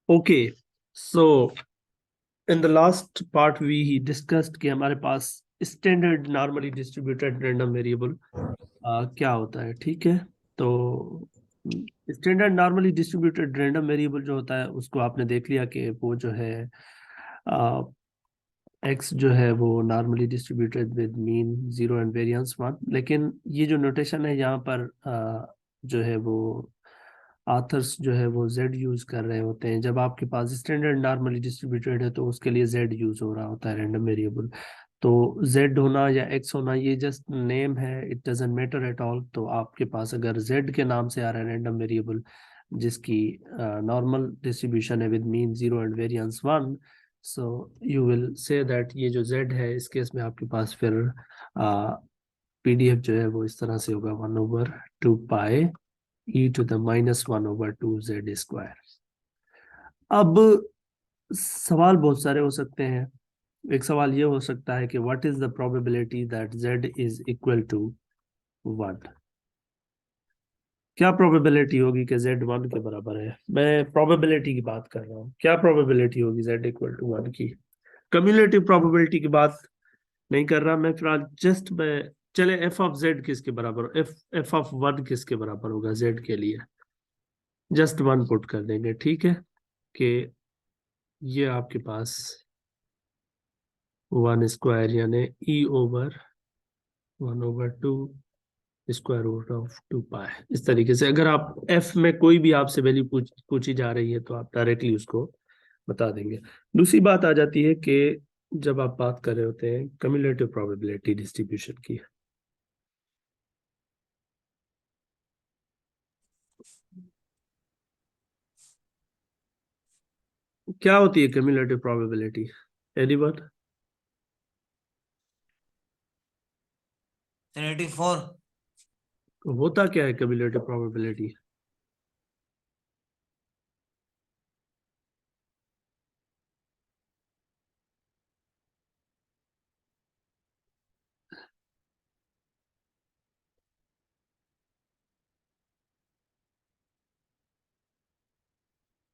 Okay, so in the last part we discussed कि हमारे पास standard normally distributed random variable क्या होता है। ठीक है, तो standard normally distributed random variable जो होता है उसको आपने देख लिया कि वो जो है एक्स जो है वो normally distributed with mean 0 and variance 1। लेकिन ये जो नोटेशन है यहाँ पर जो है वो आथर्स जो है वो z यूज कर रहे होते हैं। जब आपके पास स्टैंडर्ड नॉर्मली डिस्ट्रीब्यूटेड है तो उसके लिए z यूज हो रहा होता है रैंडम वेरिएबल। तो z होना या x होना ये जस्ट नेम है, it doesn't matter at all. तो आपके पास अगर z के नाम से आ रहा है रैंडम वेरिएबल जिसकी नॉर्मल डिस्ट्रीब्यूशन है with mean 0 and variance 1, so you will say that ये जो z है इस केस में आपके पास फिर पीडीएफ जो है वो इस तरह से होगा 1/2 पाई e to the -1/2 z²। अब सवाल बहुत सारे हो सकते हैं। एक सवाल ये हो सकता है कि what is the probability that z is equal to 1। क्या प्रोबेबिलिटी होगी कि z 1 के बराबर है? मैं प्रोबेबिलिटी की बात कर रहा हूँ। क्या प्रोबेबिलिटी होगी z इक्वल टू 1 की? कम्युलेटिव प्रोबेबिलिटी की बात नहीं कर रहा मैं फिलहाल। जस्ट मैं चले एफ ऑफ जेड किसके बराबर, एफ ऑफ 1 किसके बराबर होगा z के लिए? जस्ट 1 पुट कर देंगे, ठीक है, कि ये आपके पास 1² यानी e/1/2 स्क्वायर रूट ऑफ 2 पाई। इस तरीके से अगर आप एफ में कोई भी आपसे वैल्यू पूछी जा रही है तो आप डायरेक्टली उसको बता देंगे। दूसरी बात आ जाती है कि जब आप बात कर रहे होते हैं कम्युलेटिव प्रोबेबिलिटी डिस्ट्रीब्यूशन की, क्या होती है कम्युलेटिव प्रोबेबिलिटी? एनीवन? 384। होता क्या है कम्युलेटिव प्रोबेबिलिटी?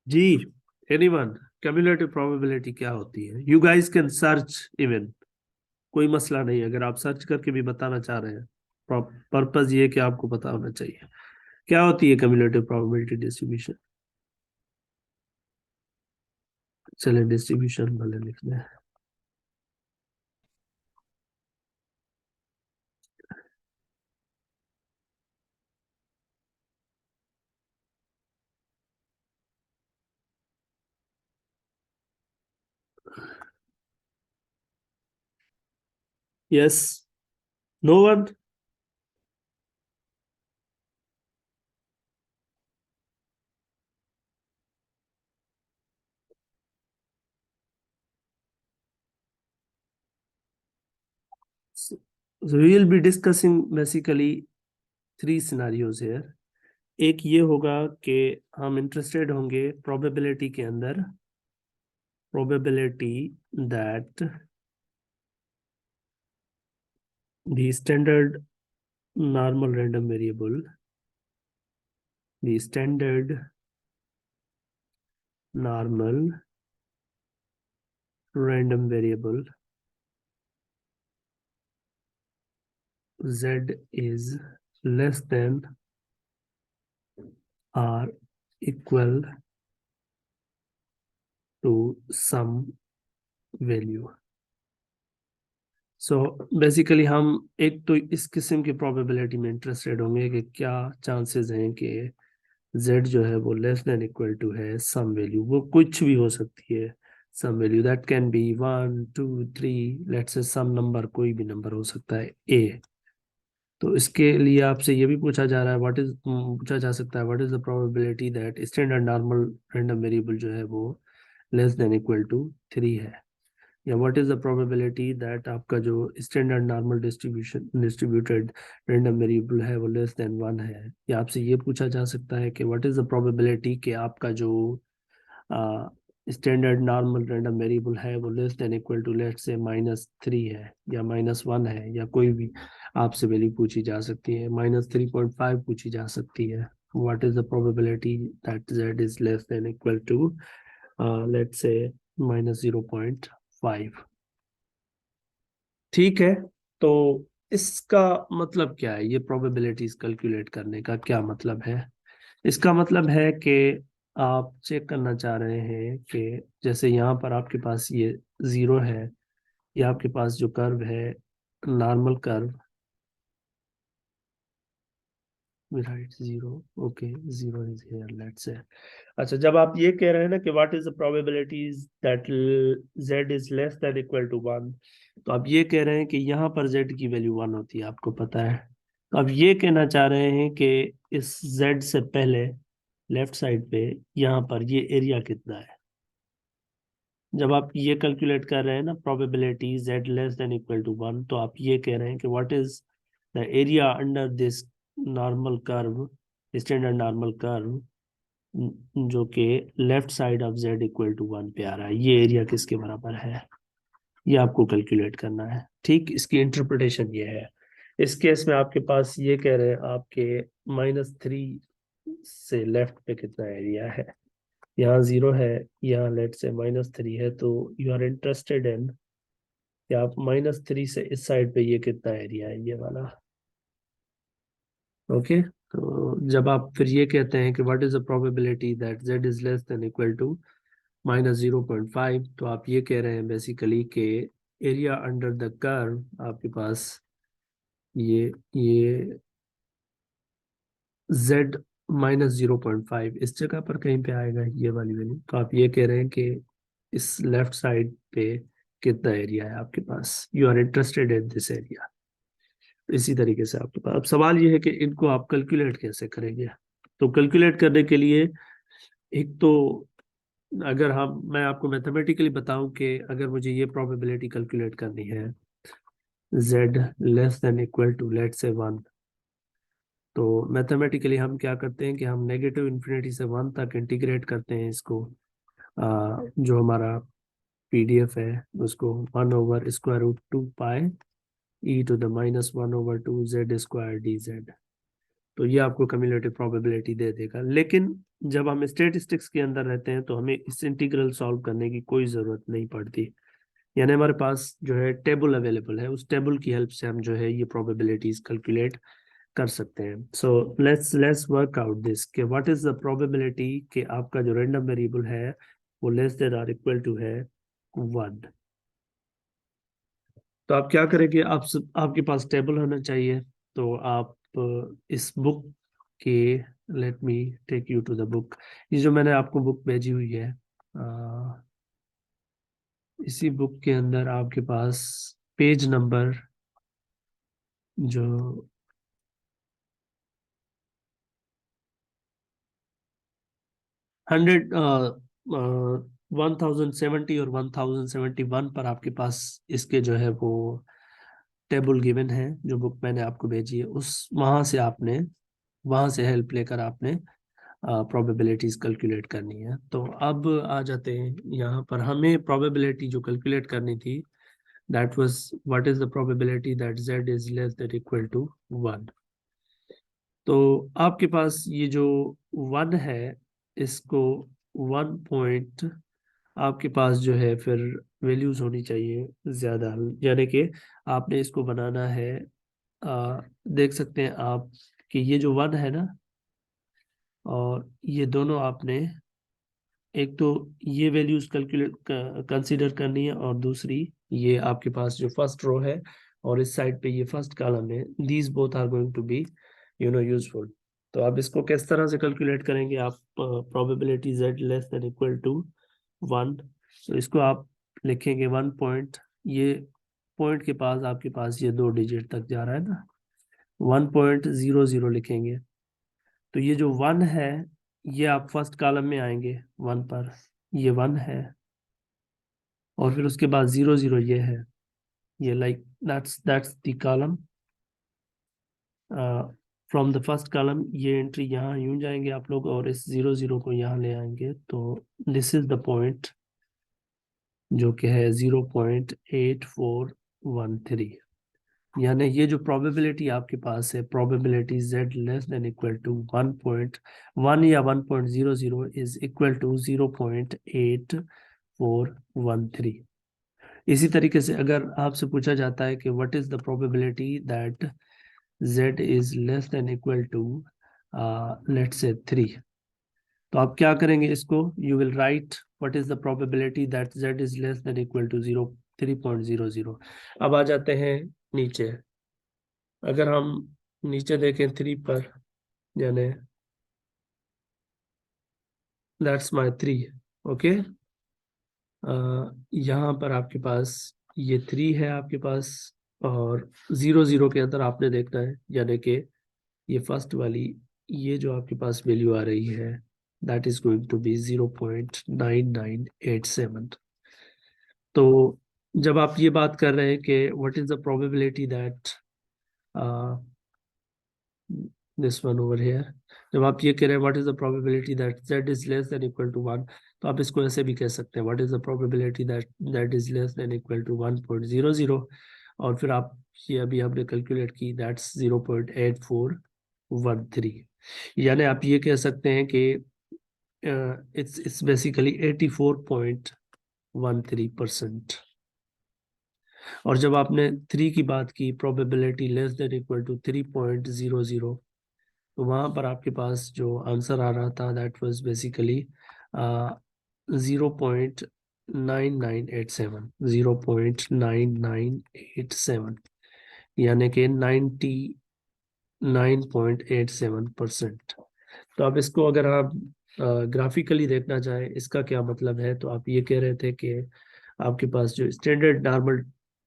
जी, एनीवन? कम्युलेटिव प्रोबेबिलिटी क्या होती है? You guys can search even, कोई मसला नहीं अगर आप सर्च करके भी बताना चाह रहे हैं। पर्पज ये है कि आपको पता होना चाहिए क्या होती है कम्युलेटिव प्रोबेबिलिटी डिस्ट्रीब्यूशन। चले डिस्ट्रीब्यूशन भले लिख लें। Yes, no one? So we will be discussing basically 3 scenarios here। एक ये होगा कि हम इंटरेस्टेड होंगे प्रोबेबिलिटी के अंदर, probability that the standard normal random variable, the standard normal random variable z is less than or equal to some value। So basically हम एक तो इस किस्म की प्रोबेबिलिटी में इंटरेस्टेड होंगे कि क्या चांसेस हैं कि z जो है वो लेस देन इक्वल टू है सम वैल्यू, वो कुछ भी हो सकती है। Some value that can be 1 2 3, let's say some number, कोई भी नंबर हो सकता है a। तो इसके लिए आपसे ये भी पूछा जा रहा है व्हाट इज, पूछा जा सकता है what is the probability that standard normal random variable जो है वो लेस देन इक्वल टू 3 है, या what is the probability that आपका जो standard normal distributed random variable है वो लेस देन 1 है। या आपसे ये पूछा जा सकता है कि व्हाट इज द प्रोबेबिलिटी कि आपका जो स्टैंडर्ड नॉर्मल रैंडम वेरिएबल है वो less than equal to let's say -3 है या -1 है, या कोई भी आपसे वैल्यू पूछी जा सकती है, -3.5 पूछी जा सकती है। What is the probability that z is less than equal to let's say -0.5। ठीक है, तो इसका मतलब क्या है, ये प्रोबेबिलिटीज कैलकुलेट करने का क्या मतलब है? इसका मतलब है कि आप चेक करना चाह रहे हैं कि जैसे यहाँ पर आपके पास ये जीरो है, ये आपके पास जो कर्व है, normal curve, right zero, okay, zero is here let's say. अच्छा, जब आप ये कह रहे हैं ना कि what is the probabilities that z is less than equal to 1, तो आप ये कह रहे हैं कि यहाँ पर z की वैल्यू 1 होती है, आपको पता है। तो आप ये कहना चाह रहे हैं कि इस z से पहले लेफ्ट साइड पे यहाँ पर ये एरिया कितना है। जब आप ये कैलकुलेट कर रहे हैं ना probability z less than equal to 1, तो आप ये कह रहे हैं कि what is the area under this normal curve, standard normal curve, जो कि left side of z equal to 1 पे आ रहा है, ये एरिया किसके बराबर है, ये आपको कैलकुलेट करना है। ठीक, इसकी इंटरप्रिटेशन ये है। इस केस में आपके पास ये कह रहे हैं आपके -3 से लेफ्ट पे कितना एरिया है, यहाँ जीरो है, यहाँ लेट से -3 है, तो यू आर इंटरेस्टेड इन कि आप -3 से इस साइड पे ये कितना एरिया है, ये वाला। ओके, तो जब आप फिर ये कहते हैं कि what is the probability that z is less than equal to -0.5, तो आप ये कह रहे हैं बेसिकली कि एरिया अंडर द कर्व आपके पास ये z -0.5 इस जगह पर कहीं पे आएगा, ये वाली वैल्यू। तो आप ये कह रहे हैं कि इस लेफ्ट साइड पे कितना एरिया है आपके पास, you are interested in this area. इसी तरीके से आपके पास अब सवाल ये है कि इनको आप कैलकुलेट कैसे करेंगे। तो कैलकुलेट करने के लिए एक तो, अगर हम मैं आपको मैथमेटिकली बताऊं कि अगर मुझे ये प्रोबेबिलिटी कैलकुलेट करनी है z less than equal to let say 1, तो मैथमेटिकली हम क्या करते हैं कि हम नेगेटिव इन्फिनिटी से 1 तक इंटीग्रेट करते हैं इसको। जो हमारा पीडीएफ है उसको 1/√2 पाई e⁻1/2 z² dz, तो ये आपको कम्युलेटिव प्रोबेबिलिटी दे देगा। लेकिन जब हम स्टेटिस्टिक्स के अंदर रहते हैं तो हमें इस इंटीग्रल सॉल्व करने की कोई ज़रूरत नहीं पड़ती, यानी हमारे पास जो है टेबल अवेलेबल है, उस टेबल की हेल्प से हम जो है ये प्रोबेबिलिटीज कैलकुलेट कर सकते हैं। So let's work out this कि व्हाट इज द प्रोबेबिलिटी कि आपका जो रैंडम वेरिएबल है वो लेस देन और इक्वल टू है 1। तो आप क्या करेंगे, आपके पास टेबल होना चाहिए। तो आप इस बुक के, let me take you to the book, ये जो मैंने आपको बुक भेजी हुई है, इसी बुक के अंदर आपके पास पेज नंबर जो 100 1070 और 1071 पर आपके पास इसके जो है वो टेबल गिवन है, जो बुक मैंने आपको भेजी है उस वहां से हेल्प लेकर आपने प्रोबेबिलिटीज कैलकुलेट करनी है। तो अब आ जाते हैं यहाँ पर, हमें प्रोबेबिलिटी जो कैलकुलेट करनी थी that was what is the probability that z is less than equal to 1। तो आपके पास ये जो 1 है, इसको 1 पॉइंट आपके पास जो है फिर वैल्यूज होनी चाहिए ज्यादा, यानी कि आपने इसको बनाना है। देख सकते हैं आप कि ये जो 1 है ना, और ये दोनों आपने, एक तो ये वैल्यूज कैलकुलेट कंसीडर करनी है, और दूसरी ये आपके पास जो फर्स्ट रो है और इस साइड पे ये फर्स्ट कॉलम है, these both are going to be useful. तो आप इसको किस तरह से कैलकुलेट करेंगे, आप probability z less than equal to 1, तो इसको आप लिखेंगे 1 पॉइंट, ये पॉइंट के पास आपके पास ये 2 डिजिट तक जा रहा है ना, 1.00 लिखेंगे। तो ये जो 1 है, ये आप फर्स्ट कॉलम में आएंगे 1 पर, ये 1 है, और फिर उसके बाद 00 ये है, ये like that's the column. From the first column ये एंट्री यहाँ यूं जाएंगे आप लोग, और इस 00 को यहाँ ले आएंगे, तो दिस इज द पॉइंट जो कि है 0.8413। यानी ये जो प्रोबेबिलिटी आपके पास है, probability z less than equal to 1.1 या 1.00 इज इक्वल टू 0.8413। इसी तरीके से अगर आपसे पूछा जाता है कि what is the probability that z is less than equal to let's say 3, तो आप क्या करेंगे, इसको you will write what is the probability that z is less than equal to 3.00। अब आ जाते हैं नीचे। अगर हम नीचे देखें 3 पर, यानी दैट्स माय 3, ओके। यहाँ पर आपके पास ये 3 है आपके पास, और 0 0 के अंदर आपने देखना है, यानी कि ये फर्स्ट वाली, ये जो आपके पास वैल्यू आ रही है that is going to be 0.9987। तो जब आप ये बात कर रहे हैं कि what is the probability that this one over here, जब आप ये कह रहे हैं what is the probability that z is less than equal to 1, तो आप इसको ऐसे भी कह सकते हैं what is the probability that z is less than equal to 1.00, और फिर आप ये अभी हमने कैलकुलेट की दैट्स 0.8413। यानी आप ये कह सकते हैं कि इट्स बेसिकली 84.13%। और जब आपने 3 की बात की, probability less than equal to 3.00, तो वहां पर आपके पास जो आंसर आ रहा था दैट वाज बेसिकली 0.9987, 0.9987, यानी कि 99.87%। तो आप इसको अगर आप ग्राफिकली देखना चाहें, इसका क्या मतलब है, तो आप ये कह रहे थे कि आपके पास जो standard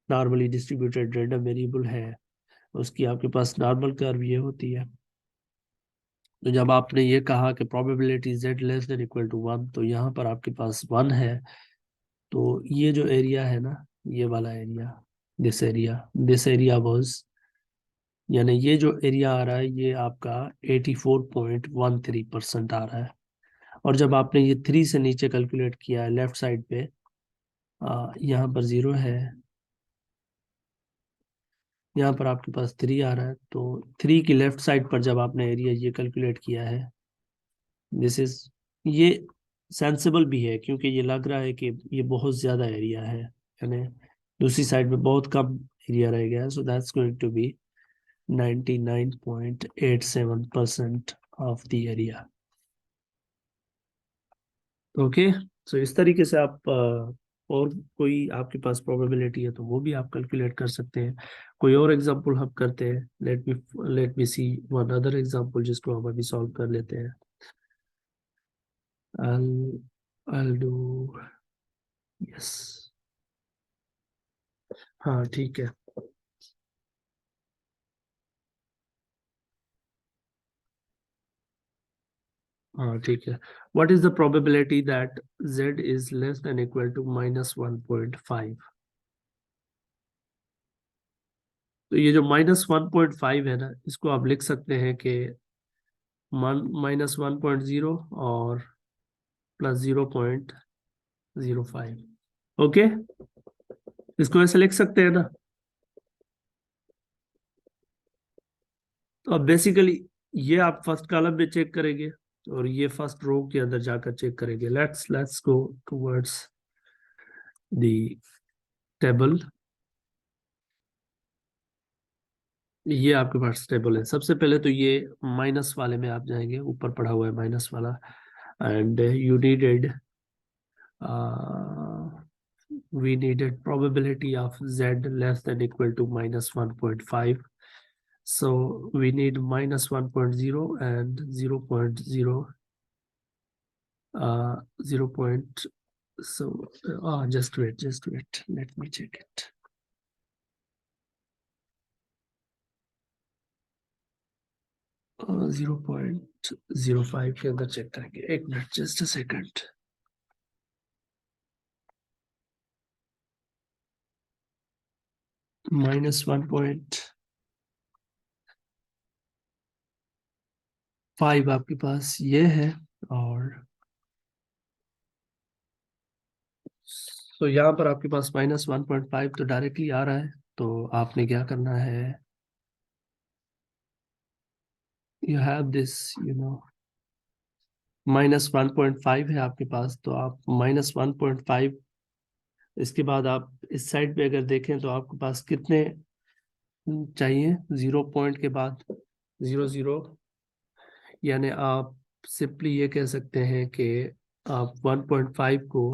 normally distributed random variable है, उसकी आपके पास नॉर्मल कर्व ये होती है। तो जब आपने ये कहा कि probability z less than equal to 1, तो यहाँ पर आपके पास 1 है। तो ये जो एरिया है ना, ये वाला एरिया, दिस एरिया वाज, यानी ये जो एरिया आ रहा है ये आपका 84.13% आ रहा है। और जब आपने ये 3 से नीचे कैलकुलेट किया है लेफ्ट साइड पे, यहाँ पर 0 है, यहाँ पर आपके पास 3 आ रहा है, तो 3 की लेफ्ट साइड पर जब आपने एरिया ये कैलकुलेट किया है, दिस इज, ये सेंसिबल भी है क्योंकि ये लग रहा है कि ये बहुत ज्यादा एरिया है, यानी दूसरी साइड में बहुत कम एरिया रह गया है। So that's going to be 99.87% of the area. Okay. So इस तरीके से आप और कोई आपके पास प्रोबेबिलिटी है तो वो भी आप कैलकुलेट कर सकते हैं। कोई और एग्जांपल हम करते हैं, लेट मी सी वन अदर एग्जांपल जिसको हम अभी सॉल्व कर लेते हैं। I'll I'll do, यस, हाँ ठीक है। हाँ ठीक है। What is the probability that z is less than equal to -1.5? तो ये जो -1.5 है ना, इसको आप लिख सकते हैं कि -1.0 और +0.05। ओके, इसको ऐसे लिख सकते हैं ना। तो अब बेसिकली ये आप फर्स्ट कॉलम में चेक करेंगे और ये फर्स्ट रो के अंदर जाकर चेक करेंगे। Let's go towards the table. ये आपके पास टेबल है। सबसे पहले तो ये माइनस वाले में आप जाएंगे, ऊपर पड़ा हुआ है माइनस वाला, and you needed we needed probability of z less than equal to -1.5. So we need -1.0 and 0.0, 0 point, so just wait, let me check it. 0.05 के अंदर चेक करेंगे, एक मिनट, जस्ट अ सेकंड। -1.5 आपके पास ये है, और तो यहाँ पर आपके पास -1.5 तो डायरेक्टली आ रहा है। तो आपने क्या करना है, यू हैव दिस -1.5 है आपके पास, तो आप -1.5, इसके बाद आप इस साइड पे अगर देखें तो आपके पास कितने चाहिए, 0 पॉइंट के बाद 0 0, यानी आप सिंपली ये कह सकते हैं कि आप 1.5 को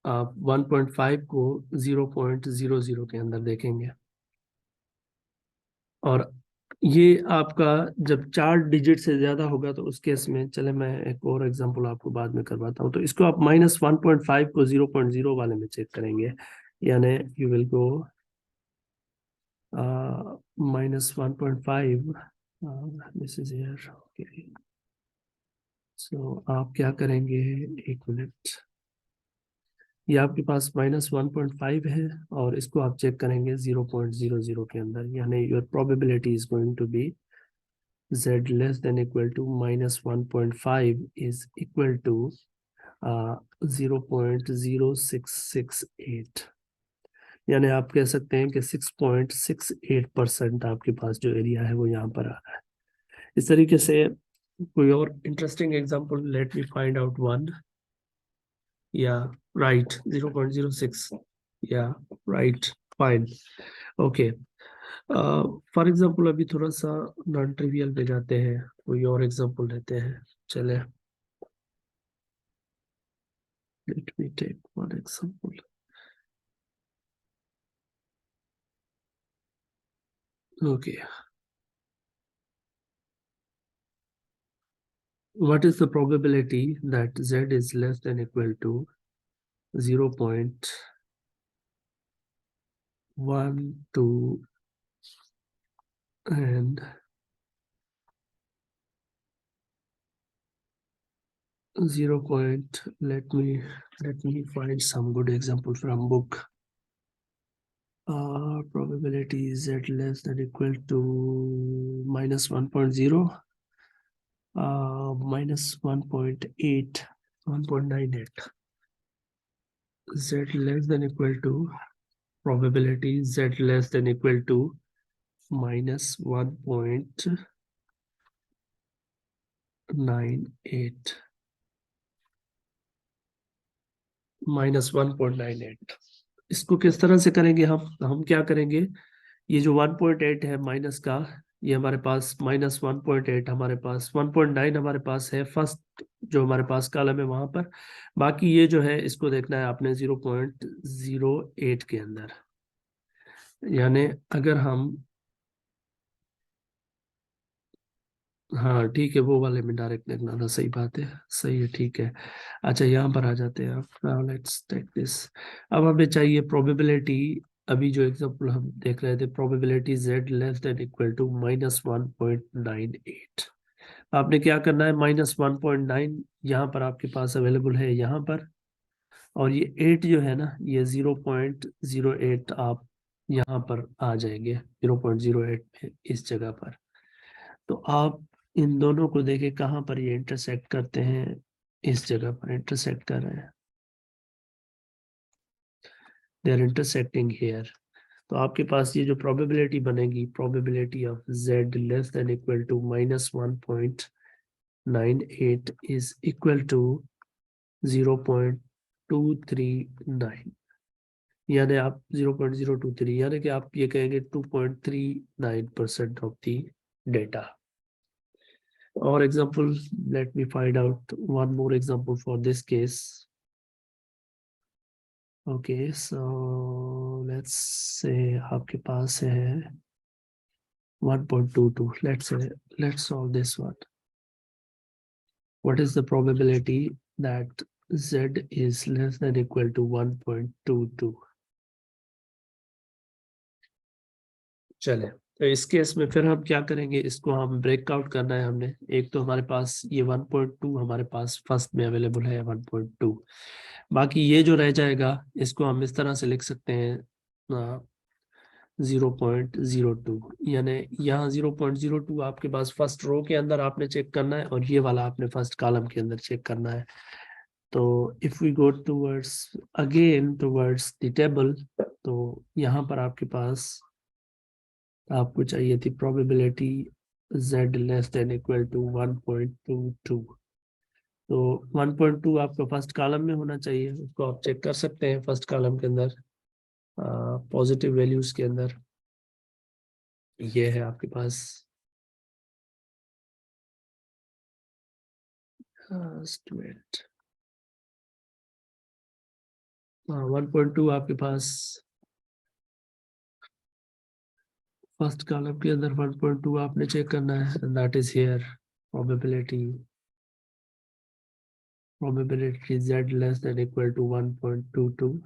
आप 1.5 को 0.00 के अंदर देखेंगे। और ये आपका जब 4 डिजिट से ज्यादा होगा तो उस केस में, चले मैं एक और एग्जांपल आपको बाद में करवाता हूँ। तो इसको आप -1.5 को 0.0 वाले में चेक करेंगे, यानी you will go -1.5, this is here, okay. So आप क्या करेंगे, एक मिनट, ये आपके पास -1.5 है और इसको आप चेक करेंगे 0.00 के अंदर, यानी your probability is going to be z less than equal to -1.5 is equal to 0.0668, यानी आप कह सकते हैं कि 6.68% आपके पास जो एरिया है वो यहाँ पर आ रहा है। इस तरीके से कोई और interesting example, let me find out one, या राइट 0.06, या right, fine, okay. For example अभी थोड़ा सा नॉन ट्रिवियल पे जाते हैं, कोई और एग्जांपल लेते हैं, चले, let me take one example, okay. What is the probability that z is less than equal to 0.12 and 0. Let me find some good example from book. Probability z less than equal to -1.0, -1.8, 1.98. Z less than equal to, probability z less than equal to -1.98, -1.98। इसको किस तरह से करेंगे हम क्या करेंगे, ये जो 1.8 है माइनस का, ये हमारे पास -1.8, हमारे पास 1.9 हमारे पास है फर्स्ट जो हमारे पास कॉलम है वहां पर, बाकी ये जो है इसको देखना है आपने 0.08 के अंदर, यानी अगर हम, हाँ ठीक है, वो वाले में डायरेक्ट देखना था, सही बात है, सही है, ठीक है। अच्छा यहाँ पर आ जाते हैं आप, नाउ लेट्स टेक दिस। अब हमें चाहिए प्रोबेबिलिटी, अभी जो एग्जांपल हम देख रहे थे, probability z less than equal to -1.98। आपने क्या करना है, -1.9 यहाँ पर आपके पास अवेलेबल है यहाँ पर, और ये 8 जो है ना, ये 0.08 आप यहाँ पर आ जाएंगे, 0.08 में इस जगह पर। तो आप इन दोनों को देखें कहाँ पर ये इंटरसेक्ट करते हैं, इस जगह पर इंटरसेक्ट कर रहे हैं, दे आर इंटरसेक्टिंग हियर। तो आपके पास ये जो प्रोबेबिलिटी बनेगी, probability of z less than equal to -1.98 is equal to 0.239, यानी आप 0.023, यानी कि आप ये कहेंगे 2.39% ऑफ द डेटा। और example, let me find out one more example for this case. Okay, so let's say आपके पास है 1.22, let's solve this one. What is the probability that z is less than equal to 1.22? चले, तो इस case में फिर हम क्या करेंगे, इसको हम ब्रेकआउट करना है हमने। एक तो हमारे पास ये 1.2 हमारे पास फर्स्ट में अवेलेबल है 1.2, बाकी ये जो रह जाएगा इसको हम इस तरह से लिख सकते हैं 0.02, यानी यहाँ 0.02 आपके पास फर्स्ट रो के अंदर आपने चेक करना है, और ये वाला आपने फर्स्ट कॉलम के अंदर चेक करना है। तो if we go towards again towards the table, तो यहाँ पर आपके पास आपको चाहिए थी probability z less than equal to 1.22। तो 1.2 आपका फर्स्ट कॉलम में होना चाहिए, उसको आप चेक कर सकते हैं फर्स्ट कॉलम के अंदर पॉजिटिव वैल्यूज के अंदर। ये है आपके पास वेट 1.2 आपके पास फर्स्ट कॉलम के अंदर 1.2 आपने चेक करना है, that is here probability z less than equal to 1.22।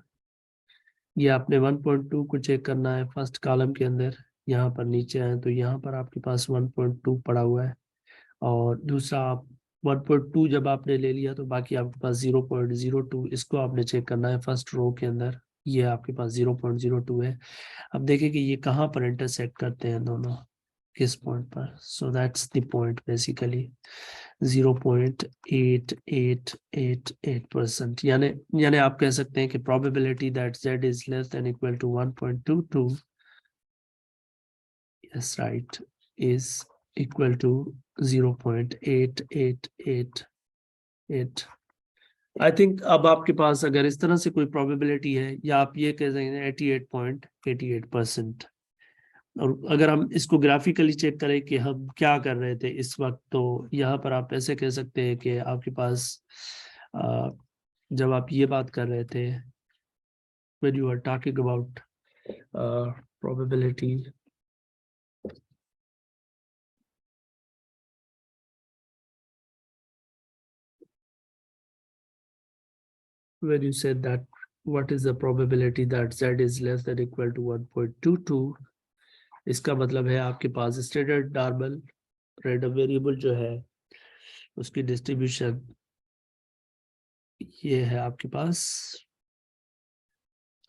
ये आपने 1.2 को चेक करना है फर्स्ट कॉलम के अंदर। यहाँ पर नीचे आए तो यहाँ पर आपके पास 1.2 पड़ा हुआ है, और दूसरा आप 1.2 जब आपने ले लिया तो बाकी आपके पास 0.02, इसको आपने चेक करना है फर्स्ट रो के अंदर। ये आपके पास 0.02 है। अब देखें कि ये कहाँ पर इंटरसेक्ट करते हैं दोनों, किस पॉइंट पर। So that's the point basically 0.8888%। यानी यानी आप कह सकते हैं कि probability that z is less than equal to 1.22, yes right, is equal to 0.8888। I think अब आपके पास अगर इस तरह से कोई प्रोबेबिलिटी है, या आप ये कह सकते हैं 88.88%। और अगर हम इसको ग्राफिकली चेक करें कि हम क्या कर रहे थे इस वक्त, तो यहाँ पर आप ऐसे कह सकते हैं कि आपके पास जब आप ये बात कर रहे थे, when you are talking about probability, when you said that what is the probability that z is less than equal to 1.22, इसका मतलब है आपके पास स्टैंडर्ड नॉर्मल रैंडम वेरिएबल जो है उसकी डिस्ट्रीब्यूशन ये है आपके पास,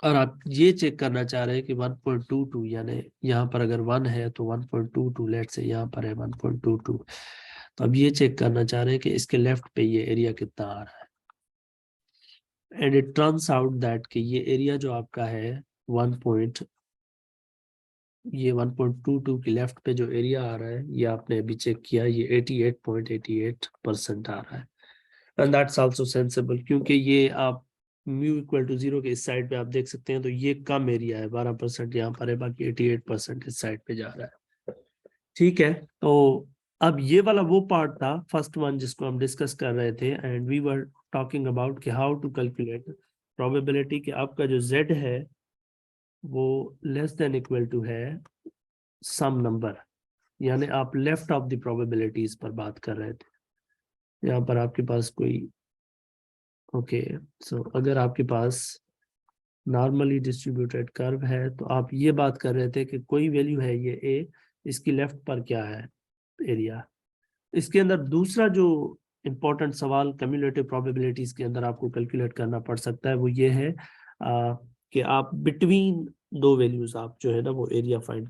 और आप ये चेक करना चाह रहे हैं कि 1.22, यानी यहाँ पर अगर 1 है तो 1.22, लेट से यहाँ पर है 1.22, तो अब ये चेक करना चाह रहे हैं कि इसके लेफ्ट पे ये एरिया कितना आ रहा है। And it turns out that कि ये एरिया जो आपका है 1.22 के लेफ्ट पे जो एरिया आ रहा है, ये आपने अभी चेक किया, ये 88.88% आ रहा है। एंड दैट्स आल्सो सेंसिबल, क्योंकि ये आप म्यू इक्वल टू 0 के इस साइड पे आप देख सकते हैं, तो ये कम एरिया है, 12% यहाँ पर है, बाकी 88% इस साइड पे जा रहा है। ठीक है, तो अब ये वाला वो पार्ट था फर्स्ट वन जिसको हम डिस्कस कर रहे थे, and we were talking about कि हाउ टू कैलकुलेट प्रोबेबिलिटी कि आपका जो z है वो लेस देन इक्वल टू है सम नंबर, यानी आप लेफ्ट ऑफ द प्रोबेबिलिटीज पर बात कर रहे थे। यहाँ पर आपके पास कोई ओके, सो अगर आपके पास नॉर्मली डिस्ट्रीब्यूटेड कर्व है तो आप ये बात कर रहे थे कि कोई वैल्यू है ये a, इसकी लेफ्ट पर क्या है एरिया। इसके अंदर दूसरा जो इंपॉर्टेंट सवाल कम्युलेटिव प्रोबेबिलिटीज के अंदर आपको कैलकुलेट करना पड़ सकता है, वो ये है कि आप बिटवीन दो वैल्यूज आप जो है ना वो एरिया फाइंड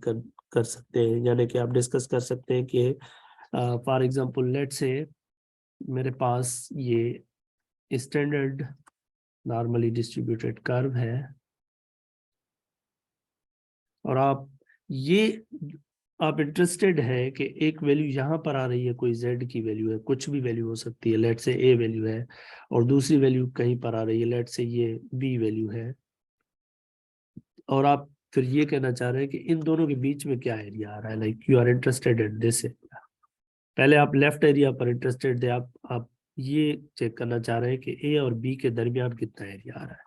कर सकते हैं। यानी कि आप डिस्कस कर सकते हैं कि फॉर एग्जांपल लेट से मेरे पास ये स्टैंडर्ड नॉर्मली डिस्ट्रीब्यूटेड कर्व है, और आप इंटरेस्टेड है कि एक वैल्यू यहाँ पर आ रही है, कोई z की वैल्यू है, कुछ भी वैल्यू हो सकती है, लेट से a वैल्यू है, और दूसरी वैल्यू कहीं पर आ रही है, लेट से ये b वैल्यू है, और आप फिर ये कहना चाह रहे हैं कि इन दोनों के बीच में क्या एरिया आ रहा है, like you are interested in this area. पहले आप लेफ्ट एरिया पर इंटरेस्टेड थे, आप ये चेक करना चाह रहे हैं कि a और b के दरमियान कितना एरिया आ रहा है,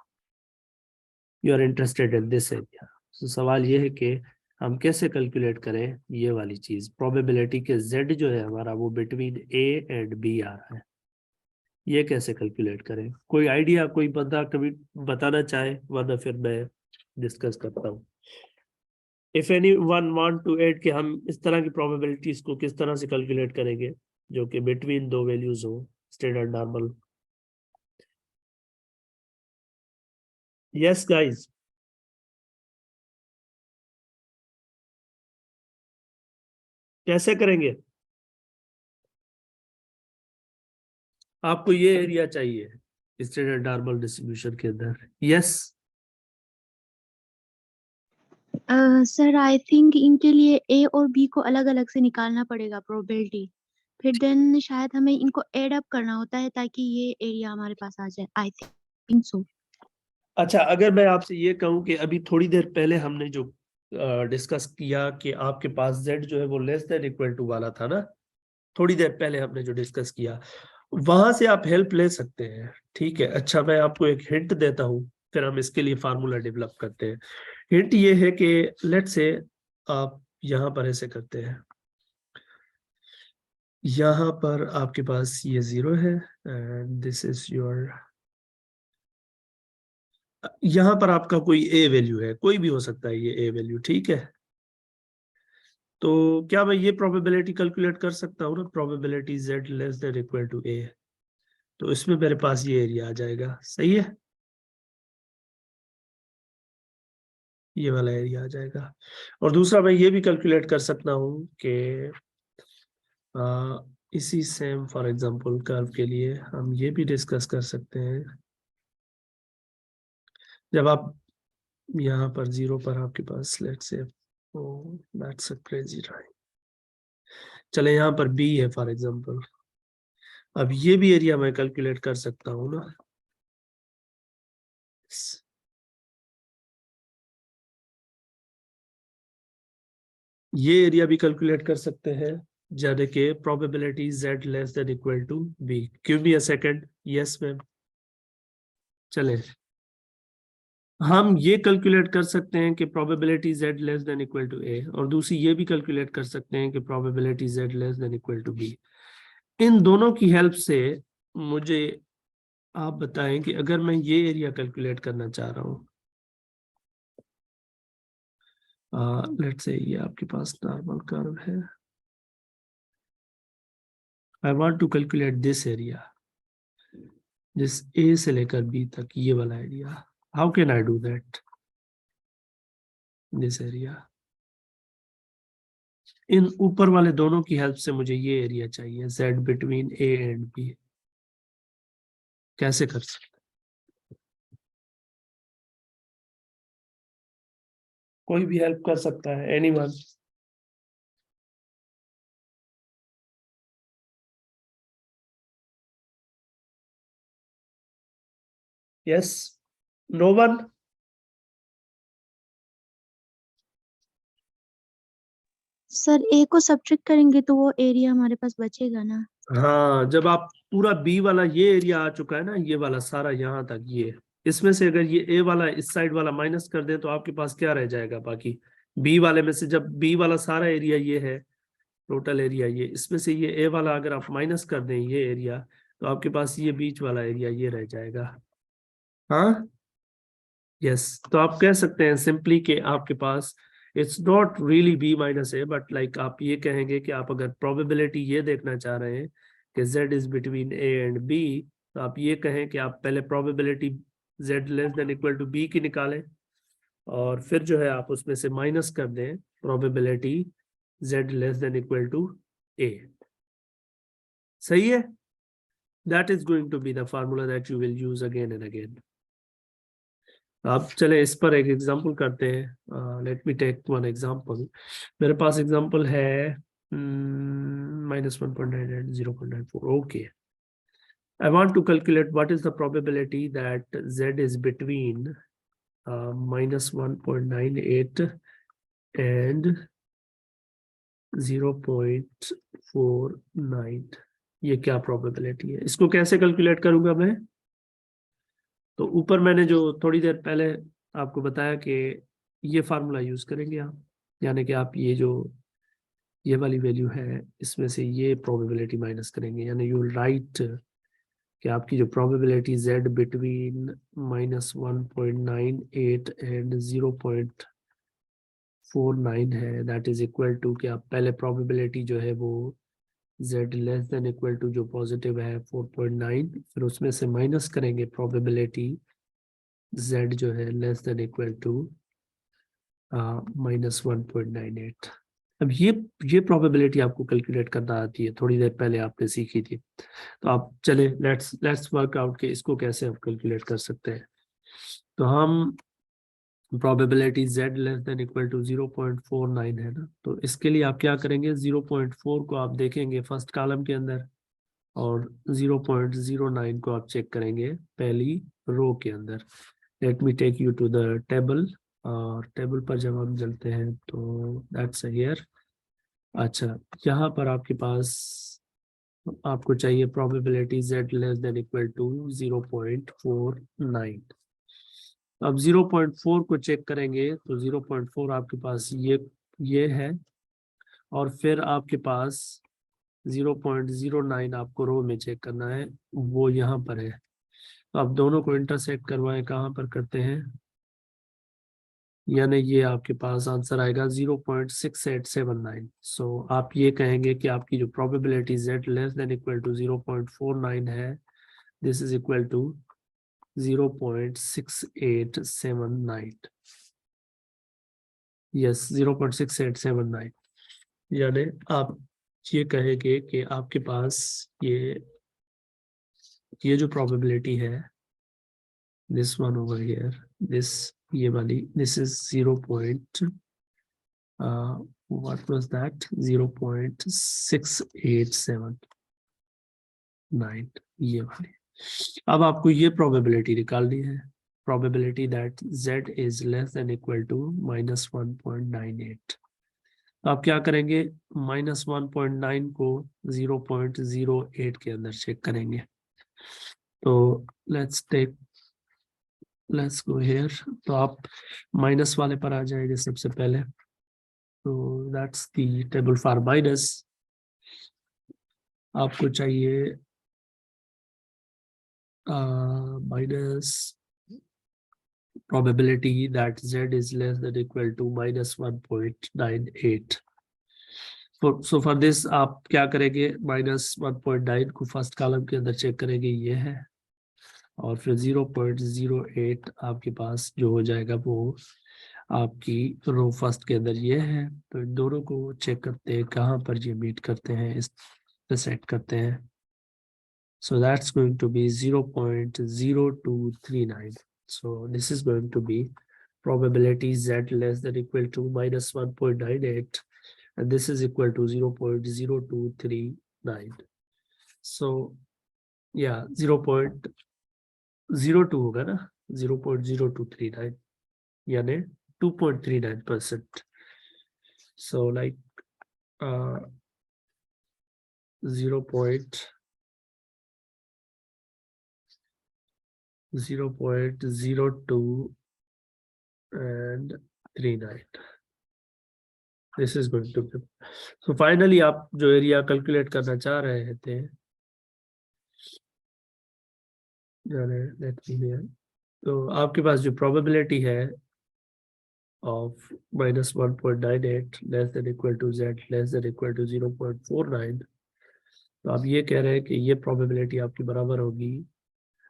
you are interested in this area. तो सवाल ये है कि हम कैसे कैलकुलेट करें ये वाली चीज, प्रोबेबिलिटी के z जो है हमारा वो बिटवीन a एंड b आ रहा है, ये कैसे कैलकुलेट करें? कोई आइडिया कोई बंदा कभी बताना चाहे, वरना फिर मैं डिस्कस करता हूँ। If anyone want to add कि हम इस तरह की प्रोबेबिलिटीज को किस तरह से कैलकुलेट करेंगे जो कि बिटवीन दो वैल्यूज हो, स्टैंडर्ड नॉर्मल। यस गाइस, कैसे करेंगे? आपको ये एरिया चाहिए, स्टैंडर्ड नॉर्मल डिस्ट्रीब्यूशन के अंदर। यस सर आई थिंक इनके लिए ए और बी को अलग अलग से निकालना पड़ेगा प्रोबेबिलिटी, फिर देन शायद हमें इनको एड अप करना होता है ताकि ये एरिया हमारे पास आ जाए, आई थिंक सो। अच्छा, अगर मैं आपसे ये कहूं कि अभी थोड़ी देर पहले हमने जो डिस्कस किया कि आपके पास z जो है वो लेस देन इक्वल टू वाला था ना, थोड़ी देर पहले हमने जो डिस्कस किया, वहां से आप हेल्प ले सकते हैं। ठीक है, अच्छा मैं आपको एक हिंट देता हूं, फिर हम इसके लिए फार्मूला डेवलप करते हैं। हिंट ये है कि लेट से आप यहां पर ऐसे करते हैं, यहां पर आपके पास ये 0 है एंड दिस इज योर, यहां पर आपका कोई ए वैल्यू है, कोई भी हो सकता है ये ए वैल्यू, ठीक है। तो क्या मैं ये प्रोबेबिलिटी कैलकुलेट कर सकता हूँ ना, probability z less than equal to a, तो इसमें मेरे पास ये एरिया आ जाएगा, सही है, ये वाला एरिया आ जाएगा। और दूसरा मैं ये भी कैलकुलेट कर सकता हूँ कि इसी सेम फॉर एग्जांपल कर्व के लिए हम ये भी डिस्कस कर सकते हैं, जब आप यहाँ पर 0 पर आपके पास let's say, that's a crazy right, चले यहाँ पर b है फॉर एग्जांपल, अब ये भी एरिया मैं कैलकुलेट कर सकता हूँ ना, ये एरिया भी कैलकुलेट कर सकते हैं, ज्यादा के probability z less than equal to b। Give me a second, yes ma'am. चले, हम ये कैलकुलेट कर सकते हैं कि probability z less than equal to a, और दूसरी ये भी कैलकुलेट कर सकते हैं कि probability z less than equal to b। इन दोनों की हेल्प से मुझे आप बताएं कि अगर मैं ये एरिया कैलकुलेट करना चाह रहा हूँ, लेट्स से ये आपके पास नॉर्मल कर्व है, I want to calculate this area, जिस ए से लेकर बी तक ये वाला area, how can I do that, this area, इन ऊपर वाले दोनों की हेल्प से मुझे ये एरिया चाहिए, z between a and b, कैसे कर सकते, कोई भी हेल्प कर सकता है, anyone. Yes, no one. Sir A को सब्ट्रैक्ट करेंगे तो वो एरिया हमारे पास बचेगा ना। हाँ, जब आप पूरा बी वाला ये एरिया आ चुका है ना, ये वाला सारा यहाँ तक, ये इसमें से अगर ये ए वाला इस साइड वाला माइनस कर दे तो आपके पास क्या रह जाएगा बाकी, बी वाले में से, जब बी वाला सारा एरिया ये है, टोटल एरिया ये, इसमें से ये ए वाला अगर आप माइनस कर दें ये एरिया, तो आपके पास ये बीच वाला एरिया ये रह जाएगा। हाँ, यस, तो आप कह सकते हैं सिंपली कि आपके पास it's not really be minus A, but like आप ये कहेंगे कि आप अगर प्रोबेबिलिटी ये देखना चाह रहे हैं कि z is between a and b, तो आप ये कहें कि आप पहले probability z less than equal to b की निकालें, और फिर जो है आप उसमें से माइनस कर दें probability z less than equal to a, सही है। That is going to be the formula that you will use again and again. आप चले इस पर एक एग्जांपल करते हैं, let me take one example. मेरे पास एग्जांपल है -1.9 and 0.94, okay. I want to calculate what is the probability that z is between -1.98 and 0.49, ये क्या प्रोबेबिलिटी है, इसको कैसे कैलकुलेट करूंगा मैं। तो ऊपर मैंने जो थोड़ी देर पहले आपको बताया कि ये फार्मूला यूज करेंगे आप, यानी कि आप ये जो ये वाली वैल्यू है इसमें से ये प्रोबेबिलिटी माइनस करेंगे, यानी यू विल राइट कि आपकी जो प्रोबेबिलिटी z बिटवीन -1.98 एंड 0.49 है, दैट इज इक्वल टू कि आप पहले प्रोबेबिलिटी जो है वो z less than equal to जो पॉजिटिव है 4.9, फिर उसमें से माइनस करेंगे प्रोबेबिलिटी z जो है लेस देन इक्वल टू -1.98। अब ये प्रोबेबिलिटी आपको कैलकुलेट करना आती है, थोड़ी देर पहले आपने सीखी थी। तो आप चले लेट्स वर्क आउट के इसको कैसे हम कैलकुलेट कर सकते हैं। तो हम probability z less than equal to 0.49 है ना, तो इसके लिए आप क्या करेंगे, 0.4 को आप देखेंगे फर्स्ट कॉलम के अंदर और 0.09 को आप चेक करेंगे पहली रो के अंदर। Let me take you to the table, और टेबल पर जब हम चलते हैं तो दैट्स हियर। अच्छा, यहाँ पर आपके पास आपको चाहिए probability z less than equal to 0.49। अब 0.4 को चेक करेंगे तो 0.4 आपके पास ये है, और फिर आपके पास 0.09 आपको रो में चेक करना है, वो यहाँ पर है। तो आप दोनों को इंटरसेक्ट करवाएं, कहाँ पर करते हैं, यानी ये आपके पास आंसर आएगा 0.6879। सो आप ये कहेंगे कि आपकी जो probability z less than equal to 0.49 है, this is equal to 0.6879। Yes, 0.6879। यानी आप ये कहेंगे कि आपके पास ये जो प्रोबेबिलिटी है, दिस वन ओवर हियर, ये वाली, this is 0. what was that, 0.6879, ये वाली। अब आपको ये प्रोबेबिलिटी निकालनी है, probability that z is less than equal to -1.98। तो आप क्या करेंगे, -1.9 को 0.08 के अंदर चेक करेंगे। तो लेट्स गो हियर। तो आप माइनस वाले पर आ जाएंगे सबसे पहले। तो that's the table for minus. आपको चाहिए minus probability that z is less than equal to -1.98. So for this आप क्या करेंगे, -1.9 को फर्स्ट कॉलम के अंदर चेक करेंगे, ये है, और फिर 0.08 आपके पास जो हो जाएगा वो आपकी रो फर्स्ट के अंदर ये है। तो इन दोनों को चेक करते हैं कहाँ पर ये मीट करते हैं, इस पे सेट करते हैं। So that's going to be 0.0239. So this is going to be probability z less than equal to -1.98, and this is equal to 0.0239. So yeah, 0.02 होगा ना, 0.0239 यानी 2.39%. So like 0.02 and 39. This is going to be. So finally आप जो area calculate करना चाह रहे थे, let me here, तो आपके पास जो प्रोबेबिलिटी है of -1.98 less than equal to z less than equal to 0.49, तो आप ये कह रहे हैं कि ये प्रोबेबिलिटी आपकी बराबर होगी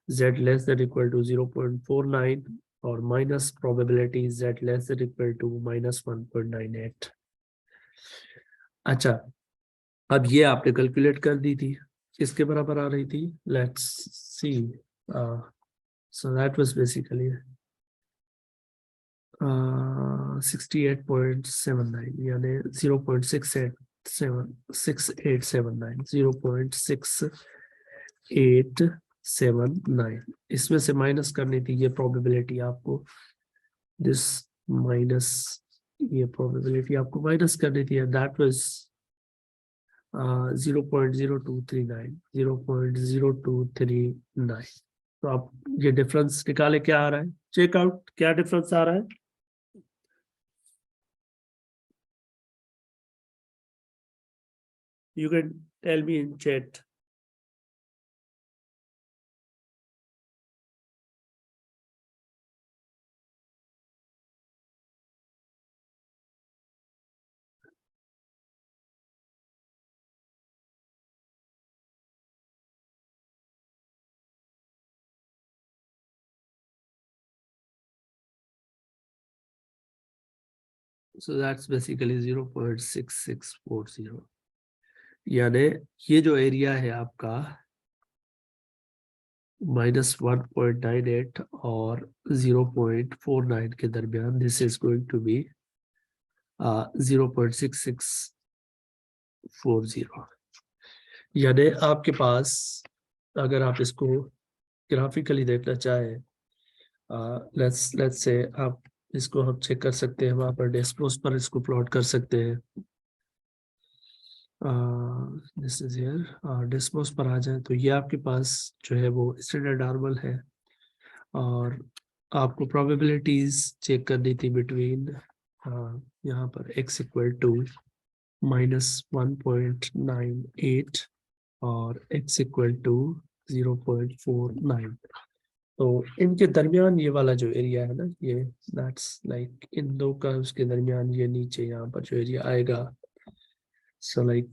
z less than equal to 0.49 और minus probability z less than equal to -1.98। अच्छा, अब ये आपने कैलकुलेट कर दी थी, किसके बराबर आ रही थी, let's see. So that was basically 68.79, यानी 0.6879, 0.6879। इसमें से माइनस करनी थी ये प्रोबेबिलिटी आपको, दिस माइनस, ये प्रोबेबिलिटी आपको माइनस करनी थी, दैट वाज 0.0239, 0.0239। तो आप ये डिफरेंस निकाले, क्या आ रहा है, चेकआउट, क्या डिफरेंस आ रहा है। You can tell me in chat. So that's basically 0.6640. यानी ये जो एरिया है आपका -1.98 और 0.49 के दरमियान, this is going to be 0.6640। यानी आपके पास, अगर आप इसको ग्राफिकली देखना चाहें, लेट्स से आप इसको हम चेक कर सकते हैं, वहां पर डेस्मोस पर इसको प्लॉट कर सकते हैं। दिस इज हियर, डेस्मोस पर आ जाए तो ये आपके पास जो है वो स्टैंडर्ड नॉर्मल है, और आपको प्रोबेबिलिटीज चेक करनी थी बिटवीन यहाँ पर x इक्वल टू -1.98 और x इक्वल टू 0.49। तो इनके दरमियान ये वाला जो एरिया है ना, ये दैट्स लाइक इन दो कर्व्स के दरमियान ये नीचे यहाँ पर जो एरिया आएगा, सो लाइक